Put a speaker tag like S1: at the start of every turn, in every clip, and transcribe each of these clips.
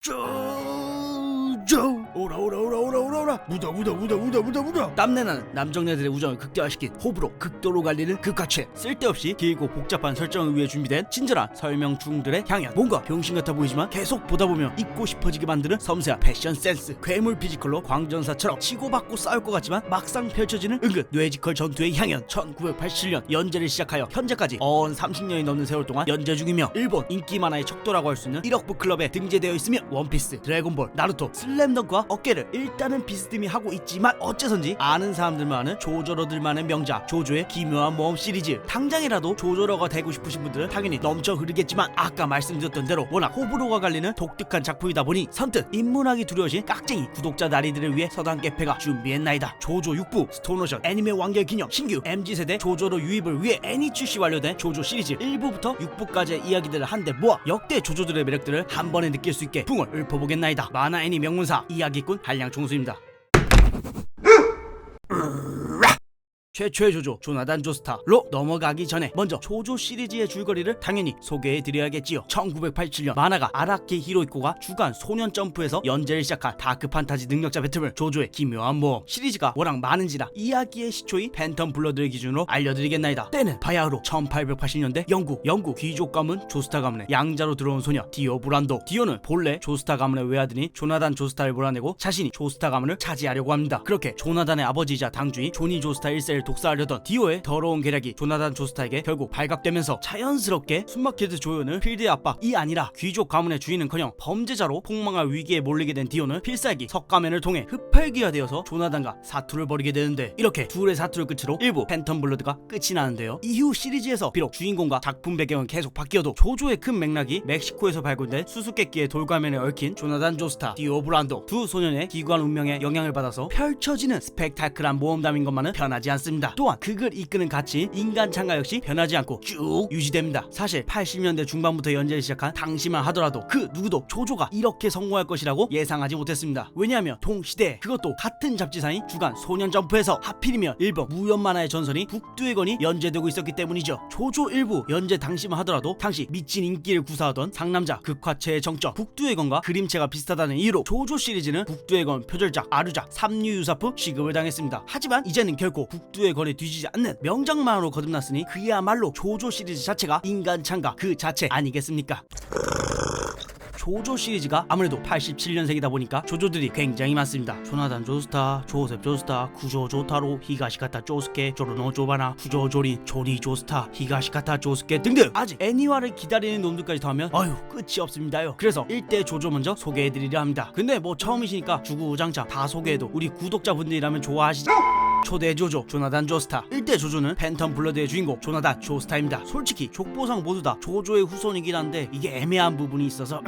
S1: 쪼쪼 오라 오라 오라 오라 오라 오라 묻어 땀내나는 남정네들의 우정을 극대화시킨 호불호 극도로 갈리는 극화체, 쓸데없이 길고 복잡한 설정을 위해 준비된 친절한 설명 중들의 향연, 뭔가 병신같아 보이지만 계속 보다보면 입고 싶어지게 만드는 섬세한 패션 센스, 괴물 피지컬로 광전사처럼 치고받고 싸울 것 같지만 막상 펼쳐지는 은근 뇌지컬 전투의 향연. 1987년 연재를 시작하여 현재까지 30년이 넘는 세월 동안 연재 중이며 일본 인기 만화의 척도라고 할 수 있는 1억부 클럽에 등재되어 있으며 원피스, 드래곤볼, 나루토, 슬램덩크와 어깨를 일단은 비스듬히 하고 있지만 어째선지 아는 사람들만 아는 조조러들만의 명작 조조의 기묘한 모험 시리즈. 당장이라도 조조러가 되고 싶으신 분들은 당연히 넘쳐 흐르겠지만 아까 말씀드렸던 대로 워낙 호불호가 갈리는 독특한 작품이다 보니 선뜻 입문하기 두려우신 깍쟁이 구독자 나리들을 위해 서당 개패가 준비했나이다. 조조 6부 스톤오션 애니메 완결 기념 신규 MZ세대 조조러 유입을 위해 애니 출시 완료된 조조 시리즈 1부부터 6부까지의 이야기들을 한데 모아 역대 조조들의 매력들을 한 번에 느낄 수 있게 붕을 읊어보겠나이다. 만화 애니 명문사 이야기꾼 한량 총수입니다. 최초의 조조 조나단 조스타로 넘어가기 전에 먼저 조조 시리즈의 줄거리를 당연히 소개해드려야겠지요. 1987년 만화가 아라키 히로이코가 주간 소년 점프에서 연재를 시작한 다크 판타지 능력자 배틀물 조조의 기묘한 모험 시리즈가 워낙 많은지라 이야기의 시초인 팬텀 블러드를 기준으로 알려드리겠나이다. 때는 바야흐로 1880년대 영국 귀족 가문 조스타 가문의 양자로 들어온 소녀 디오 브란도. 디오는 본래 조스타 가문의 외아들인 조나단 조스타를 몰아내고 자신이 조스타 가문을 차지하려고 합니다. 그렇게 조나단의 아버지이자 당주인 조니 조스타 1세를 독사하려던 디오의 더러운 계략이 조나단 조스타에게 결국 발각되면서 자연스럽게 숨막히듯 조연은 필드의 압박이 아니라 귀족 가문의 주인은커녕 범죄자로 폭망할 위기에 몰리게 된 디오는 필살기 석가면을 통해 흡혈귀화되어서 조나단과 사투를 벌이게 되는데, 이렇게 둘의 사투를 끝으로 일부 팬텀 블러드가 끝이 나는데요. 이후 시리즈에서 비록 주인공과 작품 배경은 계속 바뀌어도 조조의 큰 맥락이 멕시코에서 발굴된 수수께끼의 돌가면에 얽힌 조나단 조스타, 디오 브란도 두 소년의 기구한 운명에 영향을 받아서 펼쳐지는 스펙타클한 모험담인 것만은 변하지 않습니다. 또한 극을 이끄는 가치인 인간 참가 역시 변하지 않고 쭉 유지됩니다. 사실 80년대 중반부터 연재를 시작한 당시만 하더라도 그 누구도 조조가 이렇게 성공할 것이라고 예상하지 못했습니다. 왜냐하면 동시대에 그것도 같은 잡지사인 주간 소년 점프에서 하필이면 일본 무협 만화의 전설인 북두의 건이 연재되고 있었기 때문이죠. 조조 1부 연재 당시만 하더라도 당시 미친 인기를 구사하던 상남자 극화체의 정점 북두의 건과 그림체가 비슷하다는 이유로 조조 시리즈는 북두의 건 표절작, 아류작, 삼류유사품 취급을 당했습니다. 하지만 이제는 결코 북두의 건에 뒤지지 않는 명작만으로 거듭났으니 그야말로 조조 시리즈 자체가 인간 참가 그 자체 아니겠습니까? 조조 시리즈가 아무래도 87년생이다 보니까 조조들이 굉장히 많습니다. 조나단 조스타, 조셉 조스타, 구조 조타로, 히가시카타 조스케, 조르노 조바나, 구조 조린, 조니 조스타, 히가시카타 조스케 등등 아직 애니화를 기다리는 놈들까지 더하면 어휴 끝이 없습니다요. 그래서 1대 조조 먼저 소개해드리려 합니다. 근데 뭐 처음이시니까 주구장창 다 소개해도 우리 구독자분들이라면 좋아하시죠? 초대 조조 조나단 조스타. 1대 조조는 팬텀 블러드의 주인공 조나단 조스타입니다. 솔직히 족보상 모두 다 조조의 후손이긴 한데 이게 애매한 부분이 있어서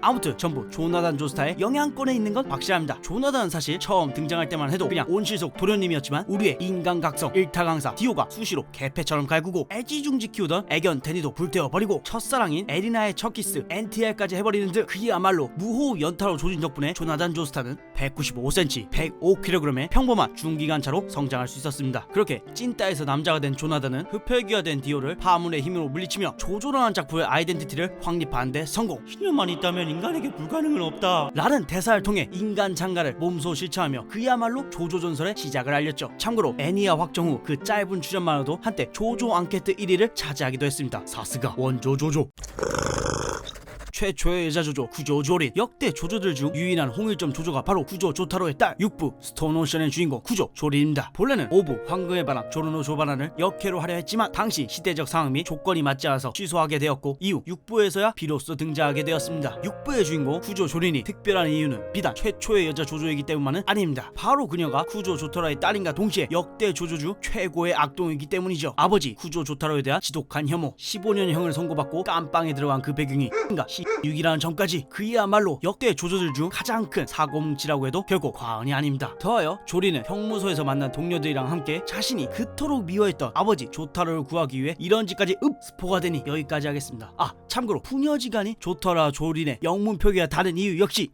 S1: 아무튼 전부 조나단 조스타의 영향권에 있는 건 확실합니다. 조나단은 사실 처음 등장할 때만 해도 그냥 온실속 도련님이었지만 우리의 인간각성 일타강사 디오가 수시로 개패처럼 갈구고 애지중지 키우던 애견 데니도 불태워버리고 첫사랑인 에리나의 첫 키스 NTR까지 해버리는 등 그야말로 무호 연타로 조진 덕분에 조나단 조스타는 195cm 105kg의 평범한 중기관차로 성장할 수 있었습니다. 그렇게 찐따에서 남자가 된 조나단은 흡혈귀화된 디오를 파문의 힘으로 물리치며 조조라는 작품의 아이덴티티를 확립하는 데 성공. 신념만 있다면 인간에게 불가능은 없다 라는 대사를 통해 인간 장가를 몸소 실천하며 그야말로 조조 전설의 시작을 알렸죠. 참고로 애니화 확정 후 그 짧은 출연만으로도 한때 조조 앙케트 1위를 차지하기도 했습니다. 사스가 원조 조조. 최초의 여자 조조 구조 조린. 역대 조조들 중 유일한 홍일점 조조가 바로 구조 조타로의 딸 6부 스톤오션의 주인공 구조 조린입니다. 본래는 5부 황금의 바람 조르노 조바나를 역캐로 하려 했지만 당시 시대적 상황 및 조건이 맞지 않아서 취소하게 되었고 이후 6부에서야 비로소 등장하게 되었습니다. 6부의 주인공 구조 조린이 특별한 이유는 비단 최초의 여자 조조이기 때문만은 아닙니다. 바로 그녀가 구조 조타로의 딸인가 동시에 역대 조조 중 최고의 악동이기 때문이죠. 아버지 구조 조타로에 대한 지독한 혐오, 15년형을 선고받고 깜빵에 들어간 그 배경이 6이라는 점까지 그야말로 역대 조조들 중 가장 큰 사고뭉치라고 해도 결코 과언이 아닙니다. 더하여 조리는 형무소에서 만난 동료들이랑 함께 자신이 그토록 미워했던 아버지 조타로를 구하기 위해 이런 짓까지 스포가 되니 여기까지 하겠습니다. 아 참고로 푸녀지간이 조타로와 조린의 영문 표기와 다른 이유 역시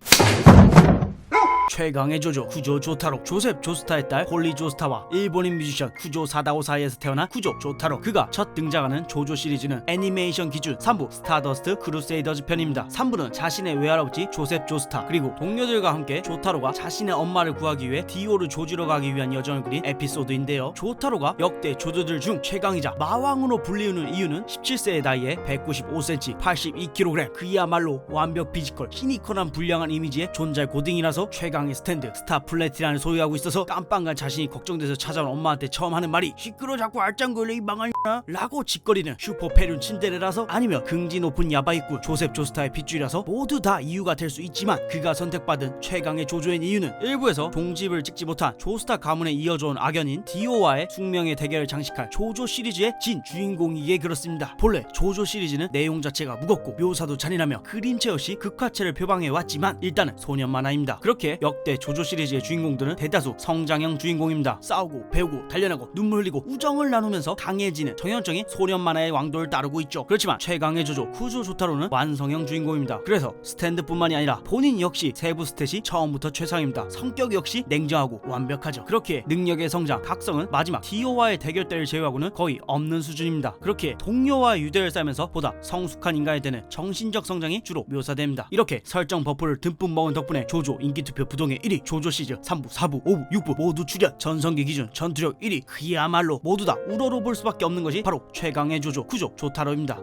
S1: 최강의 조조 구조 조타로. 조셉 조스타의 딸 홀리 조스타와 일본인 뮤지션 구조 사다오 사이에서 태어난 구조 조타로. 그가 첫 등장하는 조조 시리즈는 애니메이션 기준 3부 스타더스트 크루세이더즈 편입니다. 3부는 자신의 외할아버지 조셉 조스타 그리고 동료들과 함께 조타로가 자신의 엄마를 구하기 위해 디오를 조지러 가기 위한 여정을 그린 에피소드인데요. 조타로가 역대 조조들 중 최강이자 마왕으로 불리우는 이유는 17세의 나이에 195cm 82kg 그야말로 완벽 피지컬 시니컬한 불량한 이미지의 존잘 고딩이라서 최강의 스탠드 스타 플래티나를 소유하고 있어서 깜빵간 자신이 걱정돼서 찾아온 엄마한테 처음 하는 말이 시끄러 자꾸 알짱거려 이 망할 라고 짓거리는 슈퍼 페륜 친데레라서 아니면 긍지 높은 야바이꾼 조셉 조스타의 핏줄이라서 모두 다 이유가 될 수 있지만 그가 선택받은 최강의 조조인 이유는 일부에서 종집을 찍지 못한 조스타 가문에 이어져온 악연인 디오와의 숙명의 대결을 장식할 조조 시리즈의 진 주인공이기에 그렇습니다. 본래 조조 시리즈는 내용 자체가 무겁고 묘사도 잔인하며 그림체 없이 극화체를 표방해왔지만 일단은 소년 만화입니다. 그렇게 역대 조조 시리즈의 주인공들은 대다수 성장형 주인공입니다. 싸우고 배우고 단련하고 눈물 흘리고 우정을 나누면서 강해지는 정형적인 소년 만화의 왕도를 따르고 있죠. 그렇지만 최강의 조조 쿠조 조타로는 완성형 주인공입니다. 그래서 스탠드뿐만이 아니라 본인 역시 세부 스탯이 처음부터 최상입니다. 성격 역시 냉정하고 완벽하죠. 그렇게 능력의 성장, 각성은 마지막 디오와의 대결 때를 제외하고는 거의 없는 수준입니다. 그렇게 동료와의 유대를 쌓으면서 보다 성숙한 인간이 되는 정신적 성장이 주로 묘사됩니다. 이렇게 설정 버프를 듬뿍 먹은 덕분에 조조 인기투표 부동의 1위, 조조 시즌 3부, 4부, 5부, 6부 모두 출연, 전성기 기준 전투력 1위, 그야말로 모두 다 우러러 볼 수밖에 없는 것이 바로 최강의 조조 쿠조 조타로입니다.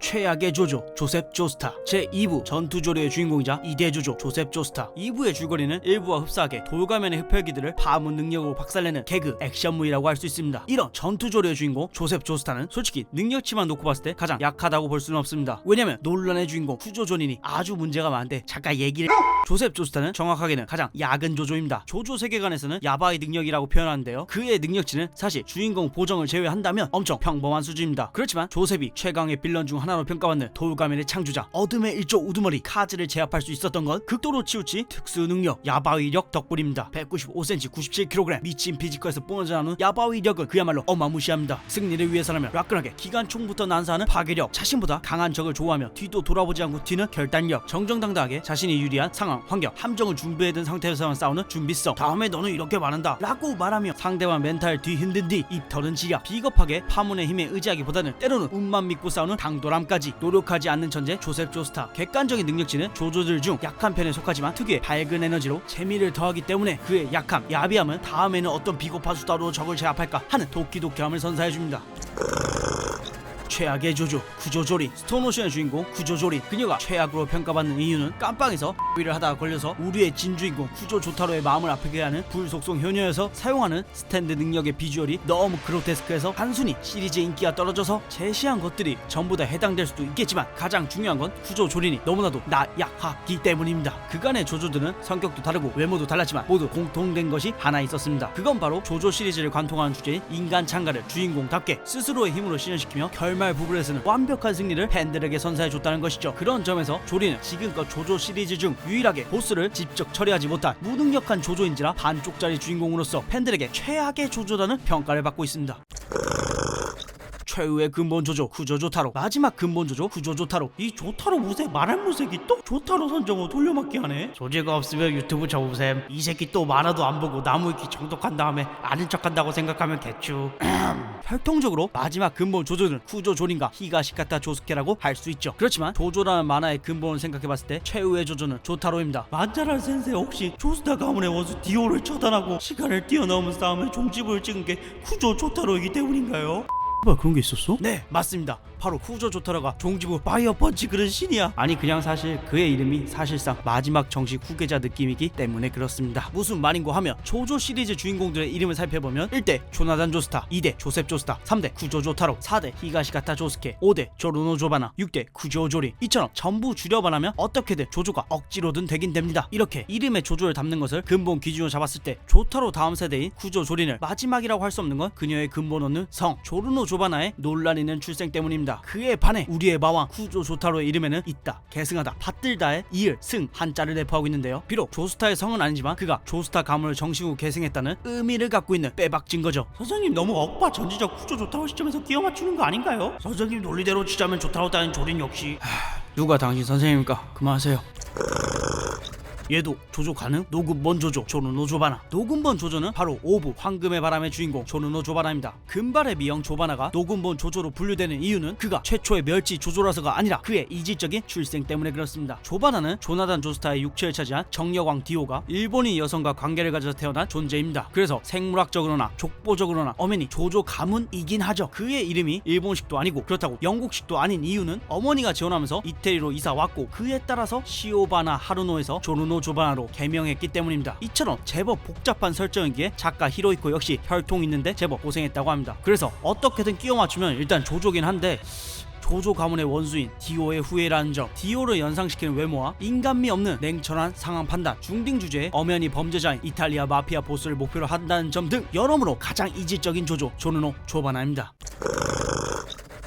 S1: 최악의 조조 조셉 조스타. 제2부 전투조류의 주인공이자 2대 조조 조셉 조스타. 2부의 줄거리는 일부와 흡사하게 돌가면의 흡혈귀들을 파문 능력으로 박살내는 개그 액션무이라고 할 수 있습니다. 이런 전투조류의 주인공 조셉 조스타는 솔직히 능력치만 놓고 봤을 때 가장 약하다고 볼 수는 없습니다. 왜냐면 논란의 주인공 쿠조 조닌이 아주 문제가 많은데 잠깐 얘기를. 조셉 조스타는 정확하게는 가장 야근 조조입니다. 조조 세계관에서는 야바이 능력이라고 표현하는데요. 그의 능력치는 사실 주인공 보정을 제외한다면 엄청 평범한 수준입니다. 그렇지만 조셉이 최강의 빌런 중 하나로 평가받는 돌가면의 창조자 어둠의 일조 우두머리 카즈를 제압할 수 있었던 건 극도로 치우친 특수능력 야바위력 덕분입니다. 195cm 97kg 미친 피지컬에서 뿜어져 나오는 야바위력은 그야말로 어마무시합니다. 승리를 위해서라면 화끈하게 기관총부터 난사하는 파괴력, 자신보다 강한 적을 좋아하며 뒤도 돌아보지 않고 튀는 결단력, 정정당당하게 자신이 유리한 상황, 환경, 함정을 준비해둔 상태에서만 싸우는 준비성, 다음에 너는 이렇게 말한다 라고 말하며 상대방 멘탈 뒤 흔든 뒤 입 털은 지략, 비겁하게 파문의 힘에 의지하기보다는 때로는 운만 믿고 싸우는 당돌함까지 노력하지 않는 천재 조셉 조스타. 객관적인 능력치는 조조들 중 약한 편에 속하지만 특유의 밝은 에너지로 재미를 더하기 때문에 그의 약함, 야비함은 다음에는 어떤 비겁한 수다로 적을 제압할까 하는 도끼도끼함을 선사해줍니다. 최악의 조조 구조조린. 스톤오션의 주인공 구조조린. 그녀가 최악으로 평가받는 이유는 깜빵에서 위를 하다가 걸려서 우리의 진주인공 구조 조타로의 마음을 아프게 하는 불속성 효녀여서 사용하는 스탠드 능력의 비주얼이 너무 그로테스크해서 단순히 시리즈 인기가 떨어져서 제시한 것들이 전부 다 해당될 수도 있겠지만 가장 중요한 건 구조조린이 너무나도 나약하기 때문입니다. 그간의 조조들은 성격도 다르고 외모도 달랐지만 모두 공통된 것이 하나 있었습니다. 그건 바로 조조 시리즈를 관통하는 주제인 인간 창가를 주인공답게 스스로의 힘으로 실현시키며 결말 부분에서는 완벽한 승리를 팬들에게 선사해줬다는 것이죠. 그런 점에서 조리는 지금껏 조조 시리즈 중 유일하게 보스를 직접 처리하지 못한 무능력한 조조인지라 반쪽짜리 주인공으로서 팬들에게 최악의 조조라는 평가를 받고 있습니다. 최후의 근본 조조 쿠조 조타로. 마지막 근본 조조 쿠조 조타로. 이 조타로 무색 말할 무색이 또 조타로 선정으로 돌려막기 하네. 소재가 없으면 유튜브 접으셈. 이 새끼 또 만화도 안 보고 나무위키 정독한 다음에 아는 척한다고 생각하면 개추. 혈통적으로 마지막 근본 조조는 쿠조 조린과 히가시카타 조스케라고 할 수 있죠. 그렇지만 조조라는 만화의 근본을 생각해봤을 때 최후의 조조는 조타로입니다. 만자랄 센세 혹시 조스타 가문의 원수 디오를 처단하고 시간을 뛰어넘은 싸움에 종집을 찍은 게 쿠조 조타로이기 때문인가요? 그런 게 있었어? 네, 맞습니다. 바로 쿠조 조타로가 종지부 파이어 펀치 그런 신이야. 아니 그냥 사실 그의 이름이 사실상 마지막 정식 후계자 느낌이기 때문에 그렇습니다. 무슨 말인고 하면 조조 시리즈 주인공들의 이름을 살펴보면 1대 조나단 조스타, 2대 조셉 조스타, 3대 쿠조 조타로, 4대 히가시가타 조스케, 5대 조르노 조바나, 6대 쿠조 조린. 이처럼 전부 줄여봐라면 어떻게든 조조가 억지로든 되긴 됩니다. 이렇게 이름에 조조를 담는 것을 근본 기준으로 잡았을 때 조타로 다음 세대인 쿠조 조린을 마지막이라고 할 수 없는 건 그녀의 근본 없는 성 조르노 조바나의 논란 있는 출생 때문입니다. 그에 반해 우리의 마왕 쿠조 조타로의 이름에는 있다, 계승하다, 받들다의 이을, 승, 한자를 내포하고 있는데요. 비록 조스타의 성은 아니지만 그가 조스타 가문을 정식으로 계승했다는 의미를 갖고 있는 빼박진 거죠. 선생님 너무 억바 전지적 쿠조 조타로 시점에서 끼워 맞추는 거 아닌가요? 선생님 논리대로 치자면 조타로 따는 조린 역시 누가 당신 선생님입니까? 그만하세요. 얘도 조조 가능? 노군본 조조 조누노 조바나. 노군본 조조는 바로 5부 황금의 바람의 주인공 조누노 조바나입니다. 금발의 미형 조바나가 노군본 조조로 분류되는 이유는 그가 최초의 멸치 조조라서가 아니라 그의 이질적인 출생 때문에 그렇습니다. 조바나는 조나단 조스타의 육체를 차지한 정여광 디오가 일본인 여성과 관계를 가져서 태어난 존재입니다. 그래서 생물학적으로나 족보적으로나 엄연히 조조 가문이긴 하죠. 그의 이름이 일본식도 아니고 그렇다고 영국식도 아닌 이유는 어머니가 재혼하면서 이태리로 이사 왔고 그에 따라서 시오바나 하루노에서 조누노 조바나로 개명했기 때문입니다. 이처럼 제법 복잡한 설정이기에 작가 히로이코 역시 혈통 있는데 제법 고생했다고 합니다. 그래서 어떻게든 끼워 맞추면 일단 조조긴 한데 조조 가문의 원수인 디오의 후예라는 점, 디오를 연상시키는 외모와 인간미 없는 냉철한 상황 판단, 중딩 주제에 엄연히 범죄자인 이탈리아 마피아 보스를 목표로 한다는 점 등 여러모로 가장 이질적인 조조 조누노 조바나입니다.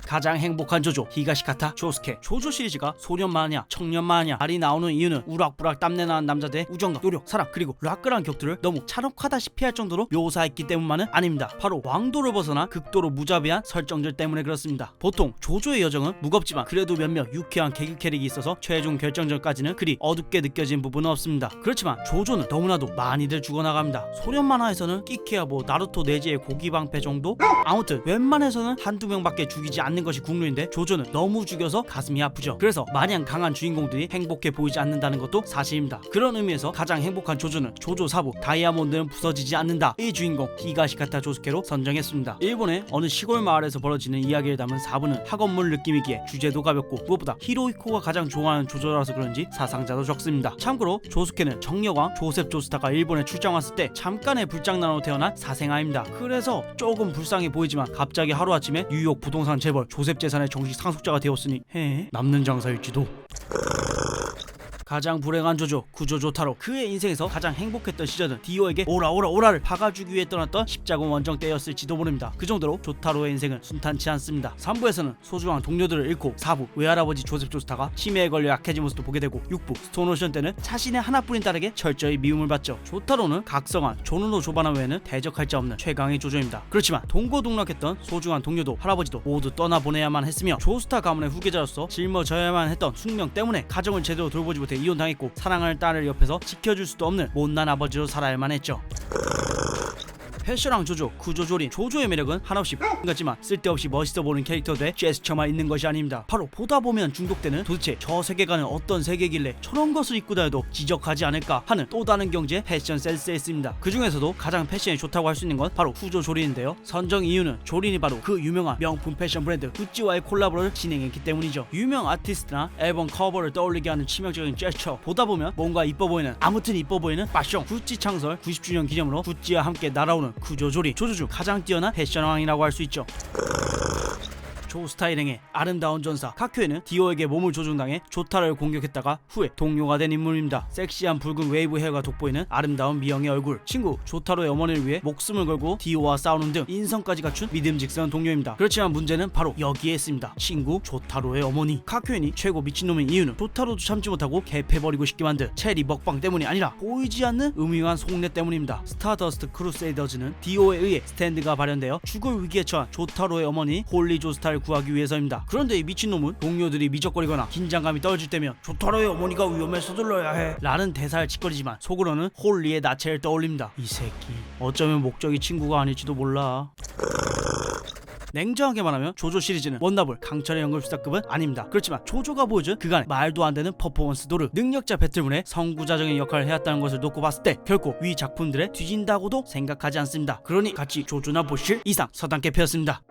S1: 가장 행복한 조조 히가시카타 조스케. 조조 시리즈가 소년 마냐 청년 마냐 말이 나오는 이유는 우락부락 땀내나는 남자들의 우정과 노력, 사랑 그리고 락그란 격투를 너무 잔혹하다시피 할 정도로 묘사했기 때문만은 아닙니다. 바로 왕도를 벗어나 극도로 무자비한 설정들 때문에 그렇습니다. 보통 조조의 여정은 무겁지만 그래도 몇몇 유쾌한 개그 캐릭이 있어서 최종 결정전까지는 그리 어둡게 느껴진 부분은 없습니다. 그렇지만 조조는 너무나도 많이들 죽어나갑니다. 소년 만화에서는 끼케야 뭐 나루토 내지의 고기방패 정도? 아무튼 웬만해서는 한두 명밖에 죽이지 않는 것이 국룰인데 조조는 너무 죽여서 가슴이 아프죠. 그래서 마냥 강한 주인공들이 행복해 보이지 않는다는 것도 사실입니다. 그런 의미에서 가장 행복한 조조는 조조 4부 다이아몬드는 부서지지 않는다 이 주인공 히가시카타 조스케로 선정했습니다. 일본의 어느 시골 마을에서 벌어지는 이야기를 담은 4부는 학원물 느낌이기에 주제도 가볍고 무엇보다 히로이코가 가장 좋아하는 조조라서 그런지 사상자도 적습니다. 참고로 조스케는 정여광 조셉 조스타가 일본에 출장 왔을 때 잠깐의 불장난으로 태어난 사생아입니다. 그래서 조금 불쌍해 보이지만 갑자기 하루아침에 뉴욕 부동산 재벌 조셉 재산의 정식 상속자가 되었으니 남는 장사일지도. 가장 불행한 조조 구조조 타로. 그의 인생에서 가장 행복했던 시절은 디오에게 오라를 박아주기 위해 떠났던 십자군 원정 때였을지도 모릅니다. 그 정도로 조타로의 인생은 순탄치 않습니다. 3부에서는 소중한 동료들을 잃고 4부 외할아버지 조셉 조스타가 치매에 걸려 약해진 모습도 보게 되고 6부 스톤오션 때는 자신의 하나뿐인 딸에게 철저히 미움을 받죠. 조타로는 각성한 조누노 조바나 외에는 대적할 자 없는 최강의 조조입니다. 그렇지만 동고동락했던 소중한 동료도 할아버지도 모두 떠나보내야만 했으며 조스타 가문의 후계자로서 짊어져야만 했던 숙명 때문에 가정을 제대로 돌보지 못해 이혼당했고 사랑하는 딸을 옆에서 지켜줄 수도 없는 못난 아버지로 살아야만 했죠. 패션왕 조조 구조조린. 조조의 매력은 한없이 같지만 쓸데없이 멋있어 보이는 캐릭터들의 제스처만 있는 것이 아닙니다. 바로 보다 보면 중독되는 도대체 저 세계관은 어떤 세계길래 저런 것을 입고 다녀도 지적하지 않을까 하는 또 다른 경지의 패션 센스에 있습니다. 그 중에서도 가장 패션이 좋다고 할 수 있는 건 바로 구조조린인데요. 선정 이유는 조린이 바로 그 유명한 명품 패션 브랜드 구찌와의 콜라보를 진행했기 때문이죠. 유명 아티스트나 앨범 커버를 떠올리게 하는 치명적인 제스처, 보다 보면 뭔가 이뻐 보이는, 아무튼 이뻐 보이는 패션. 구찌 창설 90주년 기념으로 구찌와 함께 날아오는 구조조린. 조조 중 가장 뛰어난 패션왕이라고 할 수 있죠. 조스타 일행의 아름다운 전사. 카큐에는 디오에게 몸을 조종당해 조타를 공격했다가 후에 동료가 된 인물입니다. 섹시한 붉은 웨이브 헤어가 돋보이는 아름다운 미영의 얼굴. 친구 조타로의 어머니를 위해 목숨을 걸고 디오와 싸우는 등 인성까지 갖춘 믿음직스러운 동료입니다. 그렇지만 문제는 바로 여기에 있습니다. 친구 조타로의 어머니. 카큐엔이 최고 미친놈인 이유는 조타로도 참지 못하고 개패버리고 싶게 만든 체리 먹방 때문이 아니라 보이지 않는 음흉한 속내 때문입니다. 스타더스트 크루세이더즈는 디오에 의해 스탠드가 발현되어 죽을 위기에 처한 조타로의 어머니 홀리 조스타를 구하기 위해서입니다. 그런데 이 미친놈은 동료들이 미적거리거나 긴장감이 떨어질 때면 조타로의 어머니가 위험에 서둘러야 해 라는 대사를 짓거리지만 속으로는 홀리의 나체를 떠올립니다. 이 새끼 어쩌면 목적이 친구가 아닐지도 몰라. 냉정하게 말하면 조조 시리즈는 원나블 강철의 연금술사급은 아닙니다. 그렇지만 조조가 보여준 그간의 말도 안 되는 퍼포먼스 노력, 능력자 배틀문의 성구자적인 역할을 해왔다는 것을 놓고 봤을 때 결코 위 작품들에 뒤진다고도 생각하지 않습니다. 그러니 같이 조조나 보실 이상 서당캐페였습니다.